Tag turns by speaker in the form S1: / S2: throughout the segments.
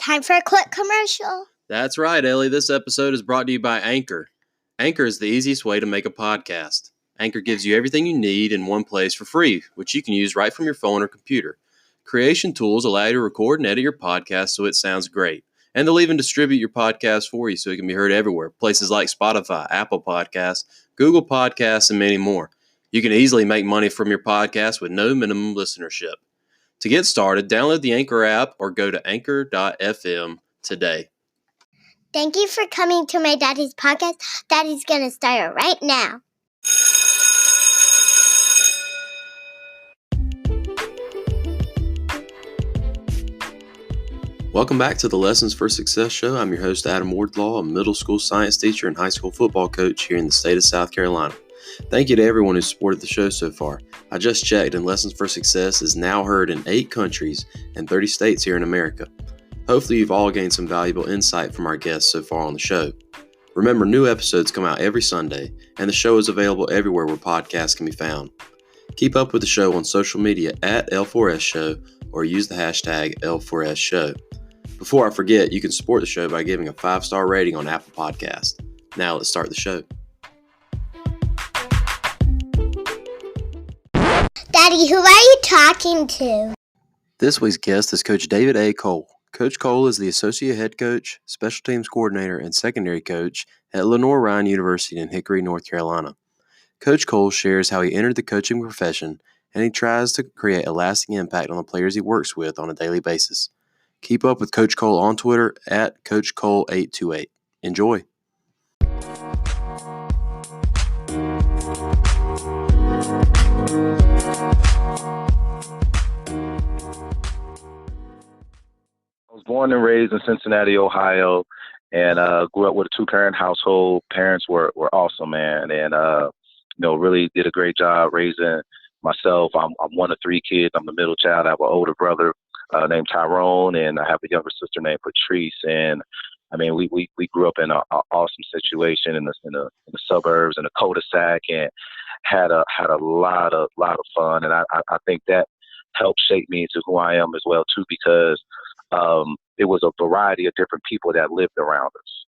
S1: Time for a quick commercial.
S2: That's right, Ellie. This episode is brought to you by Anchor. Anchor is the easiest way to make a podcast. Anchor gives you everything you need in one place for free, which you can use right from your phone or computer. Creation tools allow you to record and edit your podcast so it sounds great. And they'll even distribute your podcast for you so it can be heard everywhere. Places like Spotify, Apple Podcasts, Google Podcasts, and many more. You can easily make money from your podcast with no minimum listenership. To get started, download the Anchor app or go to anchor.fm today.
S1: Thank you for coming to my daddy's podcast. Daddy's going to start right now.
S2: Welcome back to the Lessons for Success show. I'm your host, Adam Wardlaw, a middle school science teacher and high school football coach here in the state of South Carolina. Thank you to everyone who's supported the show so far. I just checked, and Lessons for Success is now heard in 8 countries and 30 states here in America. Hopefully you've all gained some valuable insight from our guests so far on the show. Remember, new episodes come out every Sunday, and the show is available everywhere where podcasts can be found. Keep up with the show on social media at L4S Show or use the hashtag L4S Show. Before I forget, you can support the show by giving a 5-star rating on Apple Podcasts. Now let's start the show.
S1: Daddy, who are you talking to?
S2: This week's guest is Coach David A. Cole. Coach Cole is the Associate Head Coach, Special Teams Coordinator, and Secondary Coach at Lenoir-Rhyne University in Hickory, North Carolina. Coach Cole shares how he entered the coaching profession, and he tries to create a lasting impact on the players he works with on a daily basis. Keep up with Coach Cole on Twitter at CoachCole828. Enjoy.
S3: I was born and raised in Cincinnati, Ohio, and grew up with a 2-parent household. Parents were awesome, man, and really did a great job raising myself. I'm one of 3 kids. I'm the middle child. I have an older brother named Tyrone, and I have a younger sister named Patrice. And I mean, we grew up in an awesome situation in the suburbs, in a cul-de-sac, and had a lot of fun. And I think that helped shape me into who I am as well too, because it was a variety of different people that lived around us,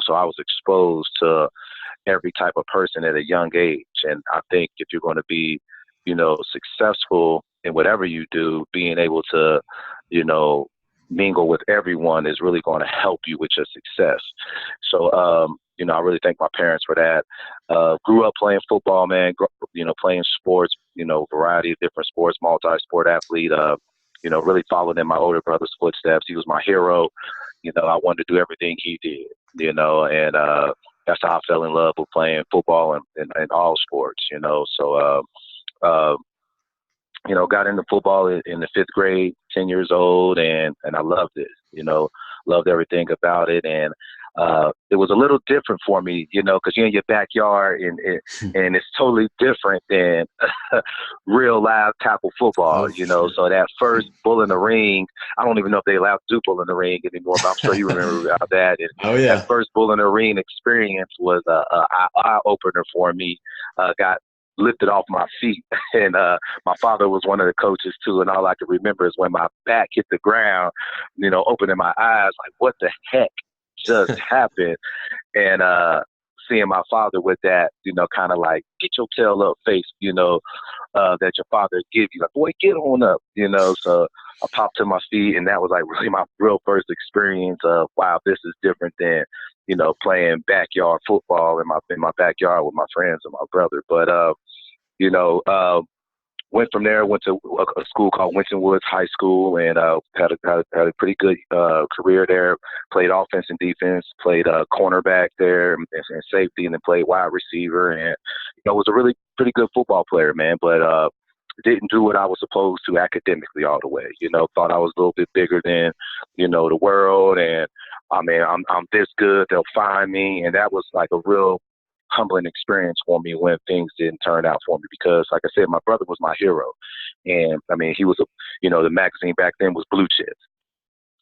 S3: so I was exposed to every type of person at a young age. And I think if you're going to be, successful in whatever you do, being able to, mingle with everyone is really going to help you with your success. So, I really thank my parents for that. Grew up playing football, man, playing sports, variety of different sports, multi-sport athlete, really followed in my older brother's footsteps. He was my hero. I wanted to do everything he did, and that's how I fell in love with playing football and all sports, So, got into football in the 5th grade, 10 years old, and I loved it, loved everything about it. And it was a little different for me, because you're in your backyard and it's totally different than real live tackle football, So that first bull in the ring, I don't even know if they allow to do bull in the ring anymore, but I'm sure you remember about that. And that first bull in the ring experience was a eye opener for me. Got lifted off my feet, and my father was one of the coaches too, and all I can remember is when my back hit the ground, opening my eyes like, what the heck just happened? And seeing my father with that, kind of like, get your tail up face, that your father give you, like, boy, get on up, So I popped to my feet, and that was like really my real first experience of, wow, this is different than playing backyard football in my backyard with my friends and my brother. But went from there, went to a school called Winton Woods High School, and had a pretty good career there. Played offense and defense, played cornerback there and safety, and then played wide receiver. And was a really pretty good football player, man. But didn't do what I was supposed to academically all the way. Thought I was a little bit bigger than the world, and I mean, I'm this good, they'll find me. And that was like a real humbling experience for me when things didn't turn out for me, because like I said, my brother was my hero. And I mean, he was the magazine back then was Blue Chips.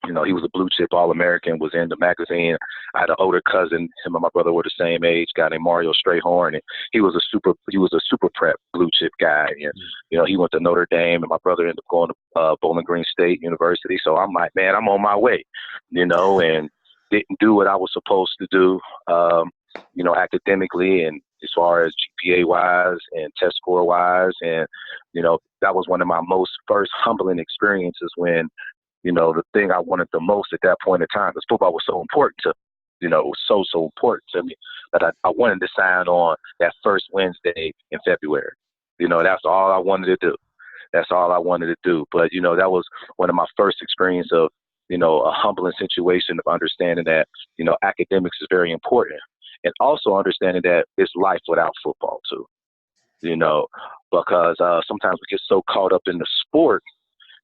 S3: You know, he was a blue chip All-American, was in the magazine. I had an older cousin. Him and my brother were the same age, a guy named Mario Strayhorn, and he was a super prep blue chip guy. And, you know, he went to Notre Dame, and my brother ended up going to Bowling Green State University. So I'm like, man, I'm on my way, you know, and didn't do what I was supposed to do, you know, academically and as far as GPA-wise and test score-wise. And, you know, that was one of my most first humbling experiences when, you know, the thing I wanted the most at that point in time, because football was so important to, you know, it was so important to me that I wanted to sign on that first Wednesday in February. You know, that's all I wanted to do. That's all I wanted to do. But, you know, that was one of my first experience of, you know, a humbling situation of understanding that, you know, academics is very important. And also understanding that it's life without football too, you know, because sometimes we get so caught up in the sport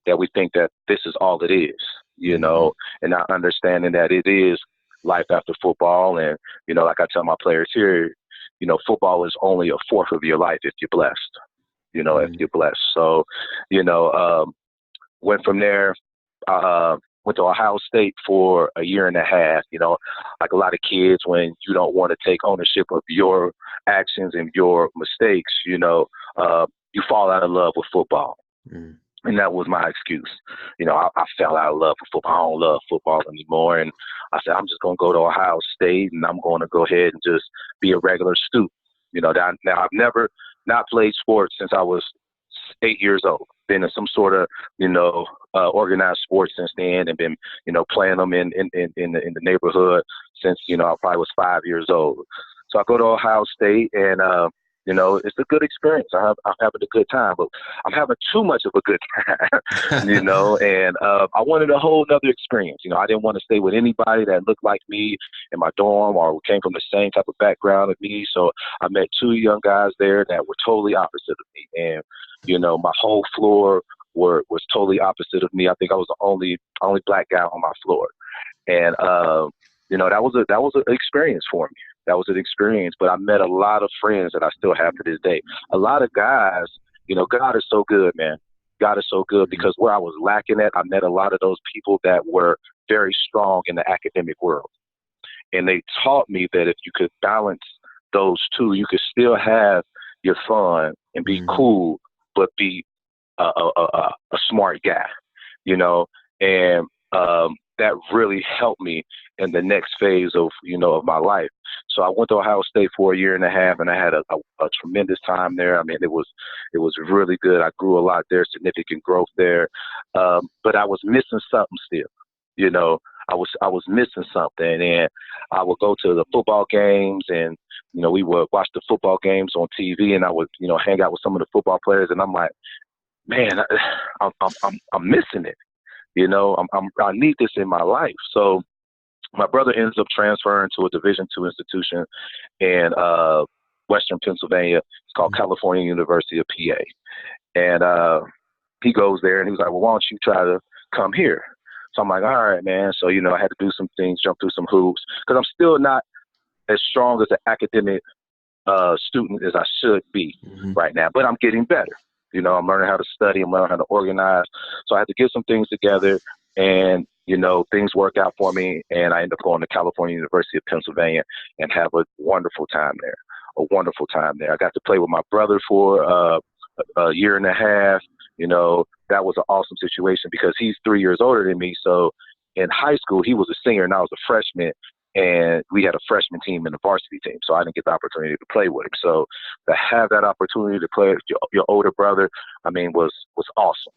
S3: that we think that this is all it is, you know, and not understanding that it is life after football. And, you know, like I tell my players here, you know, football is only a fourth of your life if you're blessed, you know, if you're blessed. So, you know, went from there, went to Ohio State for a year and a half. You know, like a lot of kids, when you don't want to take ownership of your actions and your mistakes, you know, you fall out of love with football. And that was my excuse. You know, I fell out of love with football. I don't love football anymore. And I said, I'm just going to go to Ohio State and I'm going to go ahead and just be a regular student. You know, now I've never not played sports since I was 8 years old. Been in some sort of, you know, organized sports since then, and been, you know, playing them in the neighborhood since, you know, I probably was 5 years old. So I go to Ohio State, and you know, it's a good experience. I'm having a good time, but I'm having too much of a good time, you know, and I wanted a whole nother experience. You know, I didn't want to stay with anybody that looked like me in my dorm or came from the same type of background as me. So I met two young guys there that were totally opposite of me. And, you know, my whole floor was totally opposite of me. I think I was the only black guy on my floor. And, you know, that was an experience for me. That was an experience, but I met a lot of friends that I still have to this day. A lot of guys, you know, God is so good, man. God is so good, because where I was lacking at, I met a lot of those people that were very strong in the academic world. And they taught me that if you could balance those two, you could still have your fun and be cool, but be a smart guy, you know, and that really helped me in the next phase of, you know, of my life. So I went to Ohio State for a year and a half, and I had a tremendous time there. I mean, it was really good. I grew a lot there, significant growth there. But I was missing something still, you know. I was missing something, and I would go to the football games, and, you know, we would watch the football games on TV, and I would, you know, hang out with some of the football players, and I'm like, man, I'm missing it. You know, I need this in my life. So my brother ends up transferring to a Division II institution in Western Pennsylvania. It's called California University of PA. And he goes there, and he was like, well, why don't you try to come here? So I'm like, all right, man. So, you know, I had to do some things, jump through some hoops, because I'm still not as strong as an academic student as I should be right now. But I'm getting better. You know, I'm learning how to study. I'm learning how to organize. So I had to get some things together, and, you know, things work out for me. And I ended up going to California University of Pennsylvania and have a wonderful time there. I got to play with my brother for a year and a half. You know, that was an awesome situation because he's 3 years older than me. So in high school, he was a senior and I was a freshman. And we had a freshman team and a varsity team, so I didn't get the opportunity to play with him. So to have that opportunity to play with your older brother, I mean, was awesome.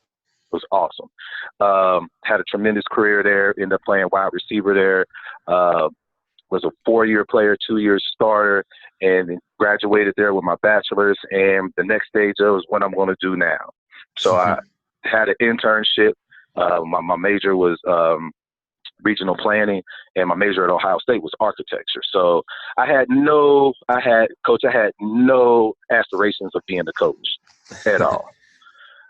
S3: It was awesome. Had a tremendous career there. Ended up playing wide receiver there. Was a 4-year player, 2-year starter, and graduated there with my bachelor's. And the next stage was what I'm going to do now. So I had an internship. My major was regional planning, and my major at Ohio State was architecture. So I had no aspirations of being a coach at all.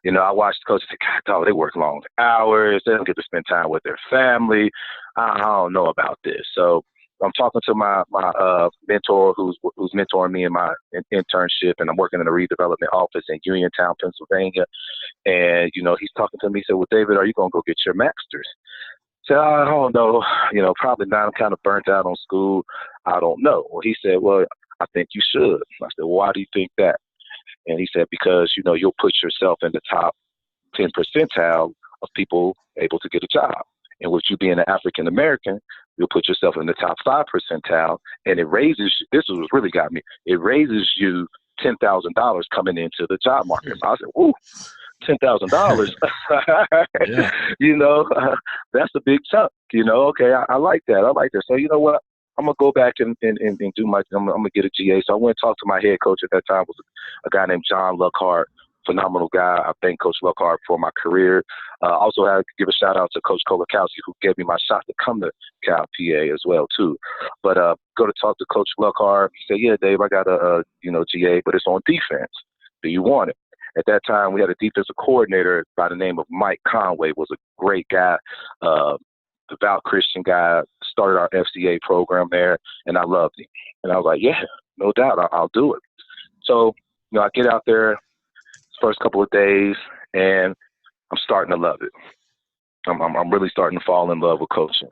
S3: You know, I watched coaches say, God, they work long hours. They don't get to spend time with their family. I don't know about this. So I'm talking to my mentor who's mentoring me in my internship, and I'm working in a redevelopment office in Uniontown, Pennsylvania. And, you know, he's talking to me. He said, well, David, are you going to go get your master's? Said, I don't know, probably not. I'm kind of burnt out on school. I don't know. Well, he said, well, I think you should. I said, why do you think that? And he said, because, you'll put yourself in the top 10 percentile of people able to get a job. And with you being an African American, you'll put yourself in the top 5 percentile, and it raises, this is what really got me, it raises you $10,000 coming into the job market. So I said, woo, $10,000. Yeah. That's a big chunk. Okay, I like that. I like that. So you know what? I'm gonna go back and do my. I'm gonna get a GA. So I went and talked to my head coach at that time, was a guy named John Luckhart, phenomenal guy. I thank Coach Luckhart for my career. Also had to give a shout out to Coach Kolakowski, who gave me my shot to come to Cal PA as well too. But go to talk to Coach Luckhart. He said, "Yeah, Dave, I got a GA, but it's on defense. Do you want it?" At that time, we had a defensive coordinator by the name of Mike Conway. Was a great guy, devout Christian guy. Started our FCA program there, and I loved him. And I was like, yeah, no doubt, I'll do it. So, I get out there first couple of days, and I'm starting to love it. I'm really starting to fall in love with coaching.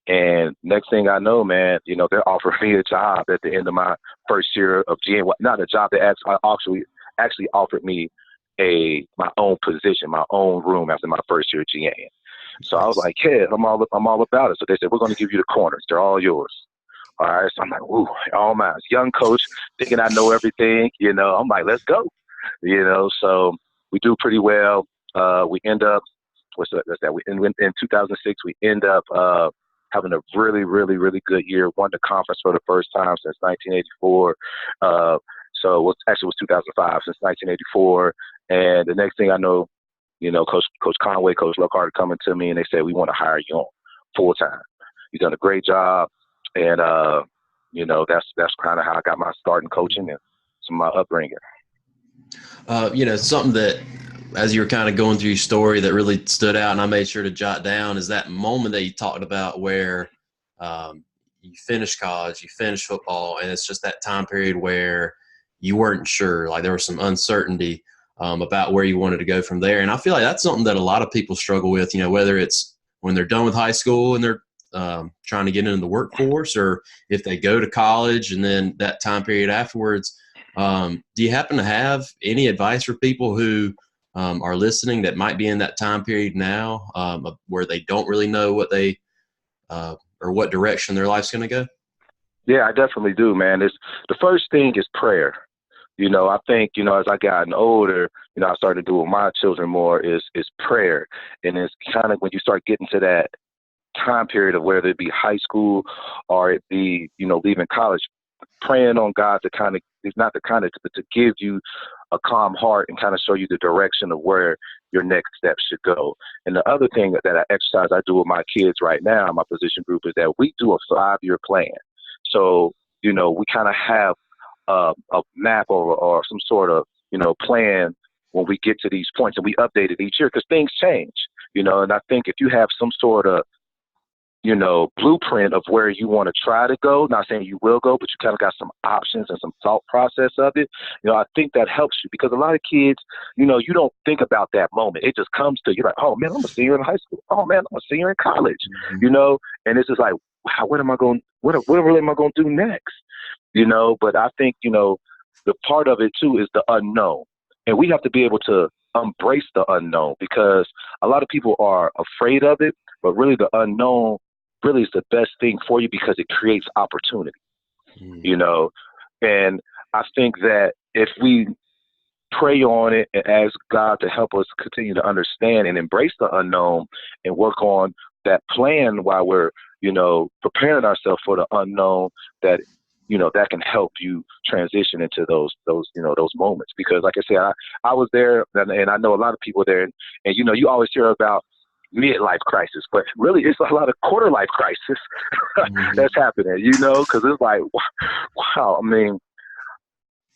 S3: And next thing I know, man, they're offering me a job at the end of my first year of GA. Not a job, they actually offered me my own position, my own room after my first year of GA. So I was like, yeah, I'm all about it. So they said, we're going to give you the corners. They're all yours. All right. So I'm like, ooh, all mine. Young coach, thinking I know everything. I'm like, let's go. So we do pretty well. We end up, in 2006, we end up having a really, really, really good year. Won the conference for the first time since 1984. So it was 2005, since 1984. And the next thing I know, Coach Conway, Coach Luckhart coming to me, and they said, we want to hire you on full time. You've done a great job. And, that's kind of how I got my start in coaching and some of my upbringing.
S2: Something that, as you were kind of going through your story, that really stood out, and I made sure to jot down, is that moment that you talked about where you finished college, you finished football, and it's just that time period where you weren't sure, like there was some uncertainty about where you wanted to go from there. And I feel like that's something that a lot of people struggle with, whether it's when they're done with high school and they're trying to get into the workforce, or if they go to college and then that time period afterwards. Do you happen to have any advice for people who are listening that might be in that time period now where they don't really know what they or what direction their life's going to go?
S3: Yeah, I definitely do, man. The first thing is prayer. I think, as I gotten older, I started to do with my children more is prayer. And it's kind of when you start getting to that time period of whether it be high school or it be, leaving college, praying on God to kind of, it's not the kind of, to give you a calm heart and kind of show you the direction of where your next steps should go. And the other thing that I do with my kids right now, my position group, is that we do a 5-year plan. So, we kind of have a map or some sort of, plan when we get to these points, and we update it each year because things change, and I think if you have some sort of, blueprint of where you want to try to go, not saying you will go, but you kind of got some options and some thought process of it, I think that helps you because a lot of kids, you don't think about that moment. It just comes to you like, oh man, I'm a senior in high school. Oh man, I'm a senior in college, and it's just like, wow, what really am I going to do next? But I think, the part of it too is the unknown. And we have to be able to embrace the unknown because a lot of people are afraid of it, but really the unknown really is the best thing for you because it creates opportunity, and I think that if we pray on it and ask God to help us continue to understand and embrace the unknown and work on that plan while we're, preparing ourselves for the unknown, that that can help you transition into those moments. Because like I said, I was there and I know a lot of people there, and you always hear about midlife crisis, but really it's a lot of quarter life crisis that's happening, because it's like, wow, I mean,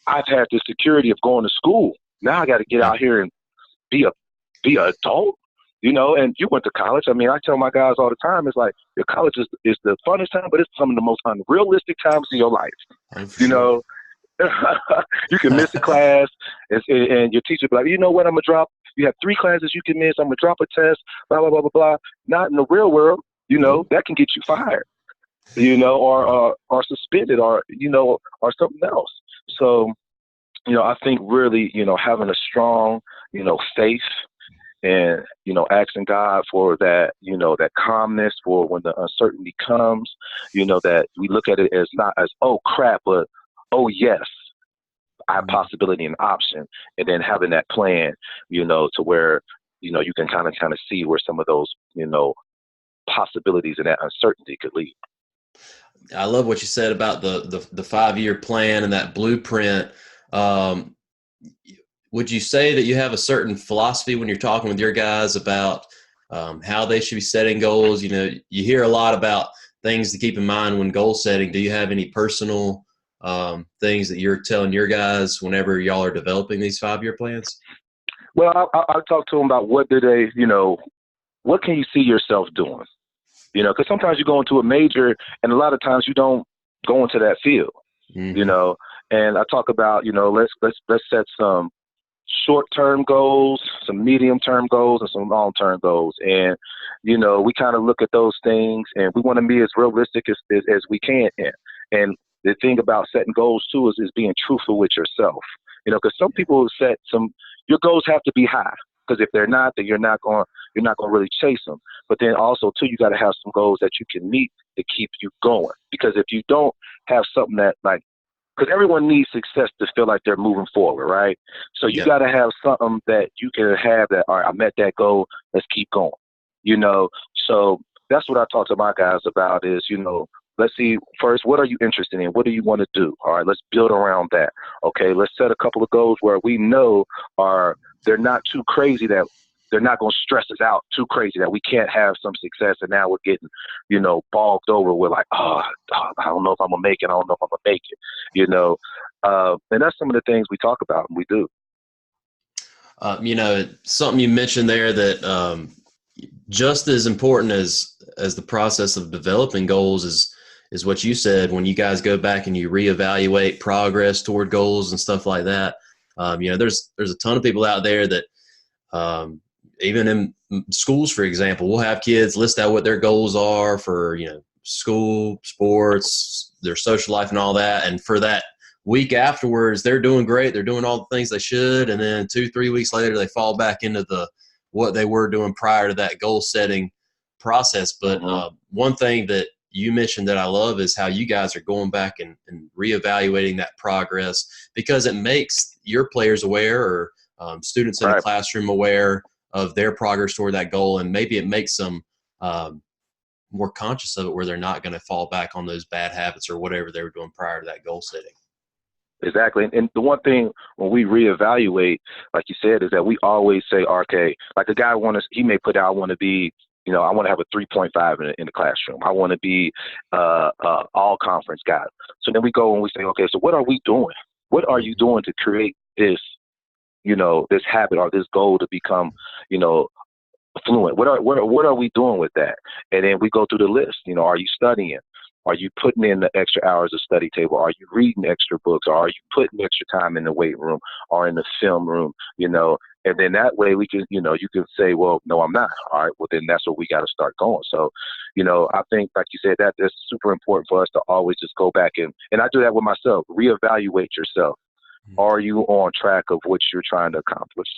S3: I've had the security of going to school. Now I got to get out here and be an adult, and you went to college. I mean, I tell my guys all the time, it's like your college is the funnest time, but it's some of the most unrealistic times of your life. You can miss a class and your teacher be like, you know what, I'm going to drop. You have 3 classes you can miss. I'm going to drop a test, blah, blah, blah, blah, blah. Not in the real world. that can get you fired, or suspended, or or something else. So, I think really, having a strong, faith, and asking God for that, that calmness for when the uncertainty comes, that we look at it as not as, oh crap, but oh yes, I have possibility and option, and then having that plan, to where you can kind of see where some of those possibilities and that uncertainty could lead.
S2: I love what you said about the 5-year plan and that blueprint. Would you say that you have a certain philosophy when you're talking with your guys about how they should be setting goals? You hear a lot about things to keep in mind when goal setting. Do you have any personal things that you're telling your guys whenever y'all are developing these 5-year plans?
S3: Well, I talk to them about what do they, what can you see yourself doing? Because sometimes you go into a major, and a lot of times you don't go into that field.
S2: Mm-hmm.
S3: And I talk about, let's set some short-term goals, some medium-term goals, and some long-term goals. And, we kind of look at those things, and we want to be as realistic as we can. And the thing about setting goals, too, is being truthful with yourself. Because some people set your goals have to be high. Because if they're not, then you're not going to really chase them. But then also, too, you got to have some goals that you can meet to keep you going. Because if you don't have something that, because everyone needs success to feel like they're moving forward, right? So you got to have something that you can have that, all right, I met that goal, let's keep going. So that's what I talk to my guys about is, let's see, first, what are you interested in? What do you want to do? All right, let's build around that. Okay, let's set a couple of goals where we know they're not too crazy, that they're not going to stress us out too crazy, that we can't have some success and now we're getting, bogged over with like, I don't know if I'm going to make it. I don't know if I'm going to make it, and that's some of the things we talk about and we do.
S2: Something you mentioned there that just as important as the process of developing goals is what you said when you guys go back and you reevaluate progress toward goals and stuff like that. There's a ton of people out there that even in schools, for example, we'll have kids list out what their goals are for, school, sports, their social life and all that. And for that week afterwards, they're doing great. They're doing all the things they should. And then 2-3 weeks later, they fall back into what they were doing prior to that goal setting process. But one thing that you mentioned that I love is how you guys are going back and reevaluating that progress, because it makes your players aware, or students in the classroom aware of their progress toward that goal. And maybe it makes them more conscious of it, where they're not going to fall back on those bad habits or whatever they were doing prior to that goal setting.
S3: Exactly. And the one thing when we reevaluate, like you said, is that we always say, okay, like a guy he may put out, I want to be, I want to have a 3.5 in the classroom. I want to be all conference guy. So then we go and we say, okay, so what are we doing? What are you doing to create this, this habit or this goal to become, fluent? What are we doing with that? And then we go through the list. Are you studying? Are you putting in the extra hours of study table? Are you reading extra books? Or are you putting extra time in the weight room or in the film room? And then that way we can, you can say, well, no, I'm not. All right, well, then that's where we got to start going. So, I think, like you said, that's super important for us to always just go back and I do that with myself. Reevaluate yourself. Are you on track of what you're trying to accomplish?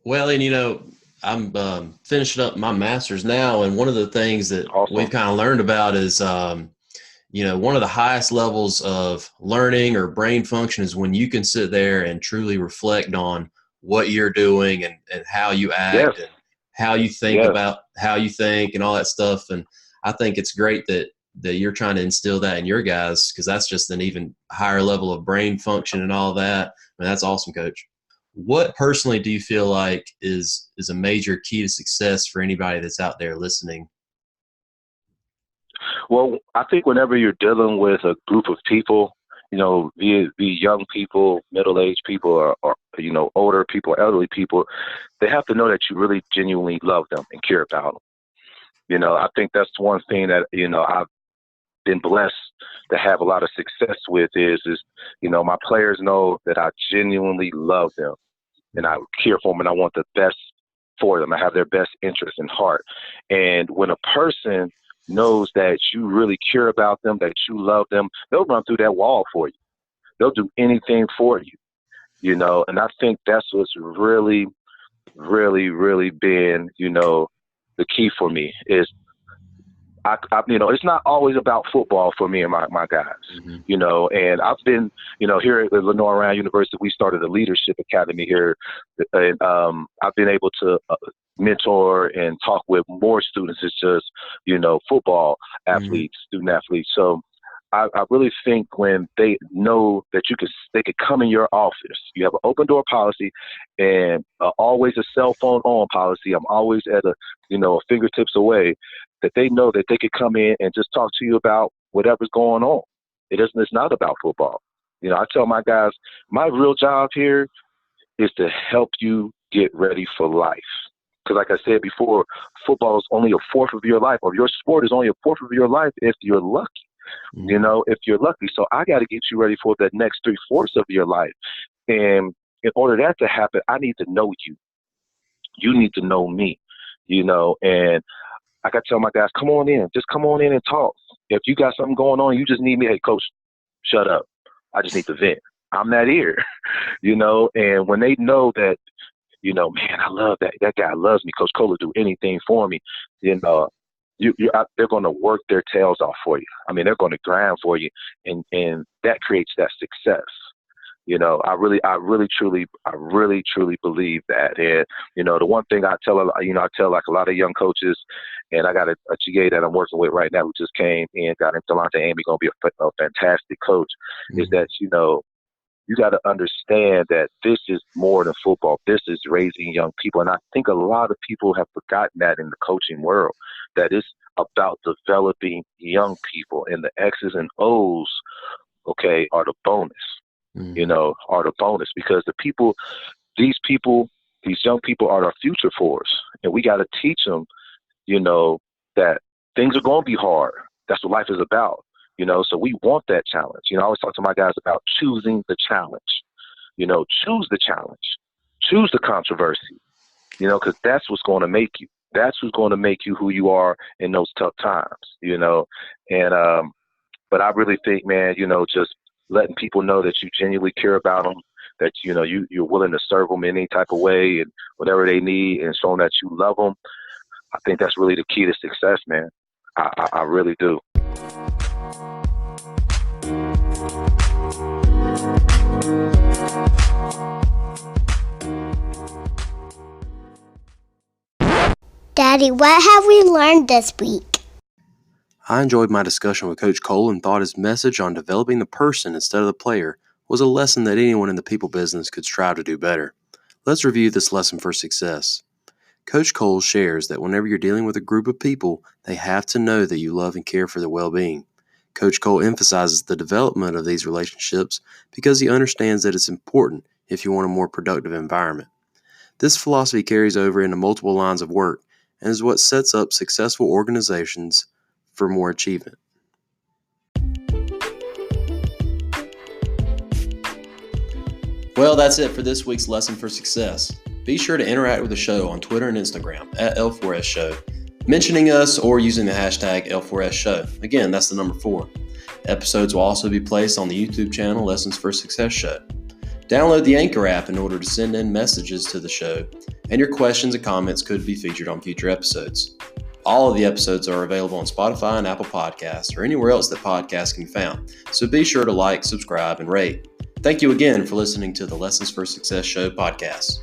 S2: Well, and I'm finishing up my master's now, and one of the things that we've kind of learned about is, one of the highest levels of learning or brain function is when you can sit there and truly reflect on what you're doing and how you act and how you think about how you think and all that stuff. And I think it's great that you're trying to instill that in your guys, because that's just an even higher level of brain function and all that. I mean, that's awesome, Coach. What personally do you feel like is a major key to success for anybody that's out there listening?
S3: Well, I think whenever you're dealing with a group of people, be young people, middle-aged people, or older people, elderly people, they have to know that you really genuinely love them and care about them. I think that's one thing that, I've been blessed to have a lot of success with is my players know that I genuinely love them and I care for them and I want the best for them. I have their best interest in heart. And when a person knows that you really care about them, that you love them, they'll run through that wall for you. They'll do anything for you, you know. And I think that's what's really, really, really been, you know, the key for me is I you know, it's not always about football for me and my guys, you know. And I've been, you know, here at Lenoir-Rhyne University, we started a leadership academy here, and I've been able to mentor and talk with more students. It's just, you know, football athletes, student athletes. So I really think when they know that they could come in your office, you have an open door policy and always a cell phone on policy. I'm always at a fingertips away, that they know that they could come in and just talk to you about whatever's going on. It's not about football. You know, I tell my guys, my real job here is to help you get ready for life. Because like I said before, football is only a fourth of your life, or your sport is only a fourth of your life if you're lucky. You know, if you're lucky. So I got to get you ready for the next 3/4 of your life. And in order that to happen, I need to know you. You need to know me, you know. And like I tell my guys, come on in. Just come on in and talk. If you got something going on, you just need me. Hey, coach, shut up. I just need to vent. I'm that ear, you know. And when they know that, you know, man, I love that. That guy loves me. Coach Cole will do anything for me. You know, they're going to work their tails off for you. I mean, they're going to grind for you, and that creates that success. You know, I really truly believe that. And you know, the one thing I tell like a lot of young coaches, and I got a GA that I'm working with right now who just came in, got him Delonte Amy, going to be a fantastic coach. Is that, you know, you got to understand that this is more than football. This is raising young people. And I think a lot of people have forgotten that in the coaching world, that it's about developing young people, and the X's and O's, okay, are the bonus, you know, are the bonus, because these young people are our future for us. And we got to teach them, you know, that things are going to be hard. That's what life is about. You know, so we want that challenge. You know, I always talk to my guys about choosing the challenge. You know, choose the challenge. Choose the controversy. You know, because that's what's going to make you. That's what's going to make you who you are in those tough times, you know. And but I really think, man, you know, just letting people know that you genuinely care about them, that, you know, you're willing to serve them in any type of way and whatever they need, and showing that you love them. I think that's really the key to success, man. I really do.
S1: Daddy, what have we learned this week?
S2: I enjoyed my discussion with Coach Cole and thought his message on developing the person instead of the player was a lesson that anyone in the people business could strive to do better. Let's review this lesson for success. Coach Cole shares that whenever you're dealing with a group of people, they have to know that you love and care for their well-being. Coach Cole emphasizes the development of these relationships because he understands that it's important if you want a more productive environment. This philosophy carries over into multiple lines of work and is what sets up successful organizations for more achievement. Well, that's it for this week's Lesson for Success. Be sure to interact with the show on Twitter and Instagram at L4S Show, mentioning us or using the hashtag L4S Show. Again, that's the number 4. Episodes will also be placed on the YouTube channel Lessons for Success Show. Download the Anchor app in order to send in messages to the show, and your questions and comments could be featured on future episodes. All of the episodes are available on Spotify and Apple Podcasts, or anywhere else that podcasts can be found, so be sure to like, subscribe, and rate. Thank you again for listening to the Lessons for Success Show podcast.